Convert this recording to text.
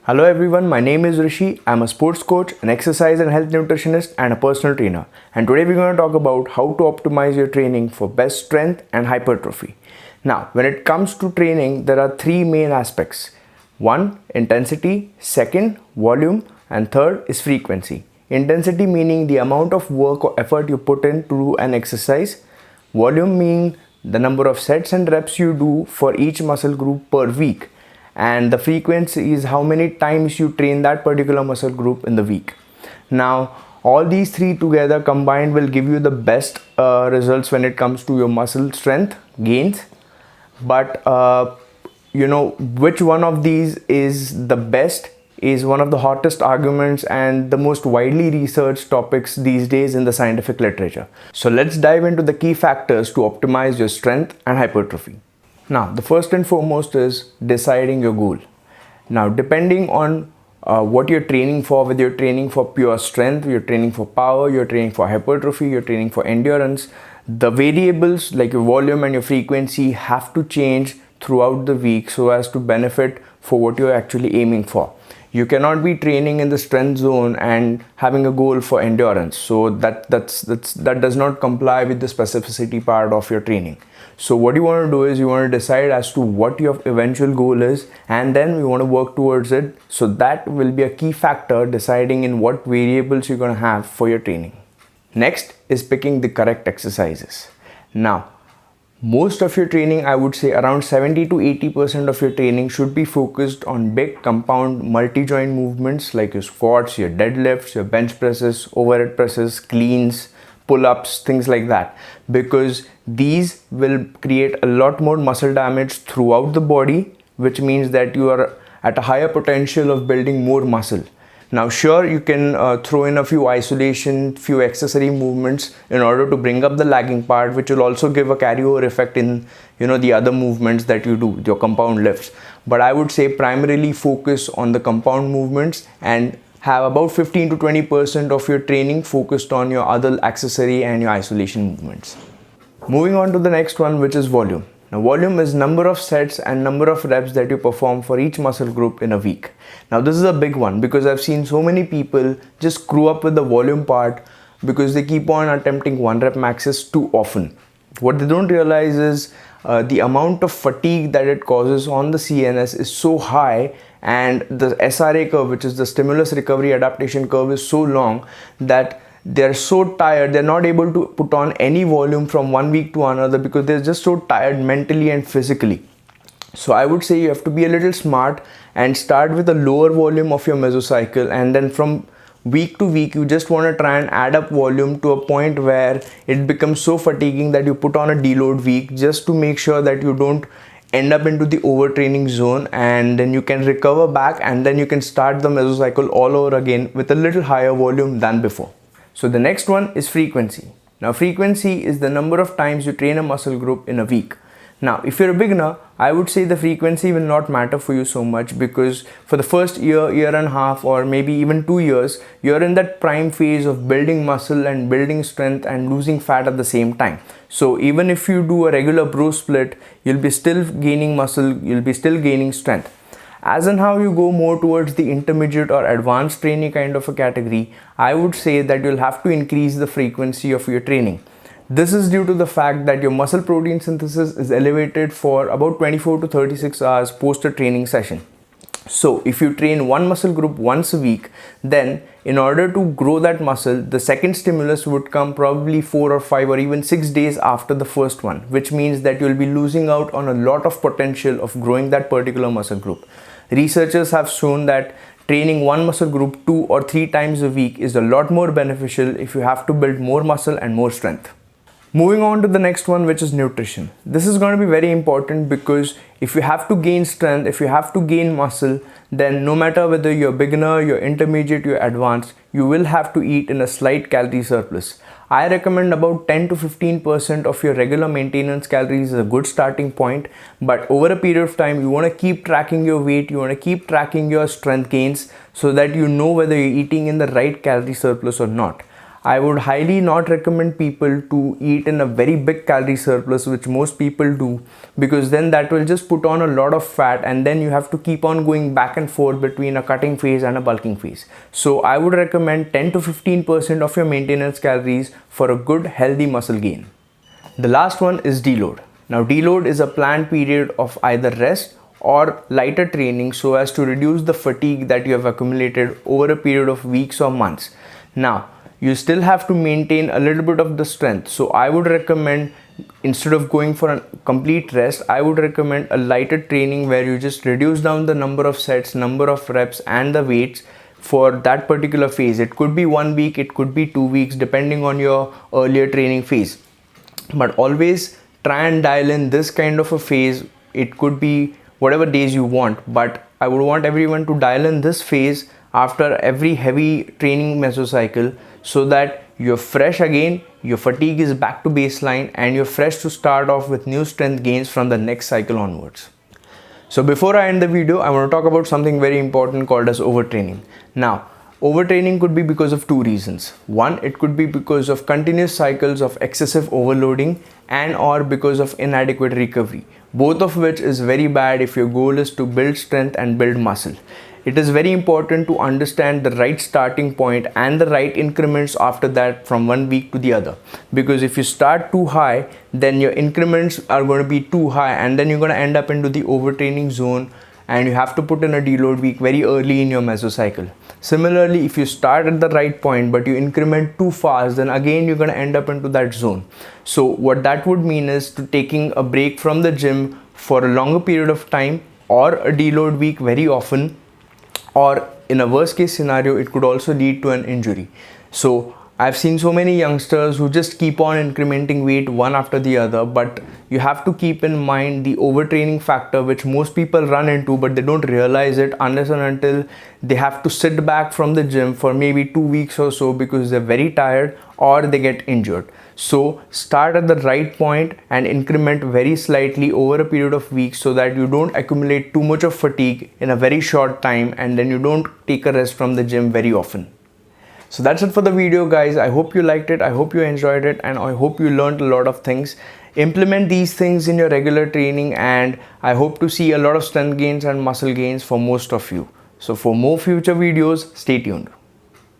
Hello everyone, my name is Rishi. I'm a sports coach, an exercise and health nutritionist, and a personal trainer. And today we're going to talk about how to optimize your training for best strength and hypertrophy. Now, when it comes to training, there are three main aspects. One, intensity, second, volume, and third is frequency. Intensity meaning the amount of work or effort you put in to do an exercise. Volume meaning the number of sets and reps you do for each muscle group per week, and the frequency is how many times you train that particular muscle group in the week. Now, all these three together combined will give you the best results when it comes to your muscle strength gains. But which one of these is the best is one of the hottest arguments and the most widely researched topics these days in the scientific literature. So let's dive into the key factors to optimize your strength and hypertrophy. Now, the first and foremost is deciding your goal. Now, depending on what you're training for, whether you're training for pure strength, you're training for power, you're training for hypertrophy, you're training for endurance, the variables like your volume and your frequency have to change throughout the week so as to benefit for what you're actually aiming for. You cannot be training in the strength zone and having a goal for endurance. So that does not comply with the specificity part of your training. So what you want to do is you want to decide as to what your eventual goal is, and then we want to work towards it. So that will be a key factor deciding in what variables you're going to have for your training. Next is picking the correct exercises. Now, most of your training, I would say around 70 to 80% of your training should be focused on big compound multi-joint movements like your squats, your deadlifts, your bench presses, overhead presses, cleans, pull-ups, things like that, because these will create a lot more muscle damage throughout the body, which means that you are at a higher potential of building more muscle. Now, sure, you can throw in a few isolation, few accessory movements in order to bring up the lagging part, which will also give a carryover effect in the other movements that you do, your compound lifts. But I would say primarily focus on the compound movements and have about 15 to 20% of your training focused on your other accessory and your isolation movements. Moving on to the next one, which is volume. Now, volume is number of sets and number of reps that you perform for each muscle group in a week. Now, this is a big one because I've seen so many people just screw up with the volume part because they keep on attempting one rep maxes too often. What they don't realize is the amount of fatigue that it causes on the CNS is so high, and the SRA curve, which is the stimulus recovery adaptation curve, is so long that they're so tired they're not able to put on any volume from one week to another because they're just so tired mentally and physically. So I would say you have to be a little smart and start with a lower volume of your mesocycle, and then from week to week you just want to try and add up volume to a point where it becomes so fatiguing that you put on a deload week just to make sure that you don't end up into the overtraining zone, and then you can recover back and then you can start the mesocycle all over again with a little higher volume than before. So the next one is frequency. Now, frequency is the number of times you train a muscle group in a week. Now, if you're a beginner, I would say the frequency will not matter for you so much because for the first year, year and a half, or maybe even 2 years, you're in that prime phase of building muscle and building strength and losing fat at the same time. So even if you do a regular bro split, you'll be still gaining muscle, you'll be still gaining strength. As in how you go more towards the intermediate or advanced training kind of a category, I would say that you'll have to increase the frequency of your training. This is due to the fact that your muscle protein synthesis is elevated for about 24 to 36 hours post a training session. So if you train one muscle group once a week, then in order to grow that muscle, the second stimulus would come probably 4 or 5 or even 6 days after the first one, which means that you'll be losing out on a lot of potential of growing that particular muscle group. Researchers have shown that training one muscle group 2 or 3 times a week is a lot more beneficial if you have to build more muscle and more strength. Moving on to the next one, which is nutrition. This is going to be very important because if you have to gain strength, if you have to gain muscle, then no matter whether you're beginner, you're intermediate, you're advanced, you will have to eat in a slight calorie surplus. I recommend about 10 to 15% of your regular maintenance calories is a good starting point, but over a period of time, you want to keep tracking your weight, you want to keep tracking your strength gains so that you know whether you're eating in the right calorie surplus or not. I would highly not recommend people to eat in a very big calorie surplus, which most people do, because then that will just put on a lot of fat, and then you have to keep on going back and forth between a cutting phase and a bulking phase. So I would recommend 10 to 15% of your maintenance calories for a good healthy muscle gain. The last one is deload. Now deload is a planned period of either rest or lighter training so as to reduce the fatigue that you have accumulated over a period of weeks or months. Now you still have to maintain a little bit of the strength, so I would recommend, instead of going for a complete rest, I would recommend a lighter training where you just reduce down the number of sets, number of reps and the weights for that particular phase. It could be 1 week, it could be 2 weeks, depending on your earlier training phase. But always try and dial in this kind of a phase. It could be whatever days you want, but I would want everyone to dial in this phase after every heavy training mesocycle, so that you're fresh again, your fatigue is back to baseline, and you're fresh to start off with new strength gains from the next cycle onwards. So before I end the video, I want to talk about something very important called as overtraining. Now, overtraining could be because of two reasons. One, it could be because of continuous cycles of excessive overloading and or because of inadequate recovery, both of which is very bad if your goal is to build strength and build muscle. It is very important to understand the right starting point and the right increments after that from 1 week to the other, because if you start too high, then your increments are going to be too high, and then you're going to end up into the overtraining zone, and you have to put in a deload week very early in your mesocycle. Similarly, if you start at the right point but you increment too fast, then again you're going to end up into that zone. So what that would mean is to taking a break from the gym for a longer period of time, or a deload week very often, or in a worst case scenario, it could also lead to an injury. So I've seen so many youngsters who just keep on incrementing weight one after the other, but you have to keep in mind the overtraining factor, which most people run into, but they don't realize it unless and until they have to sit back from the gym for maybe 2 weeks or so because they're very tired or they get injured. So start at the right point and increment very slightly over a period of weeks, so that you don't accumulate too much of fatigue in a very short time, and then you don't take a rest from the gym very often. So that's it for the video, guys. I hope you liked it, I hope you enjoyed it, and I hope you learned a lot of things. Implement these things in your regular training, and I hope to see a lot of strength gains and muscle gains for most of you. So for more future videos, stay tuned.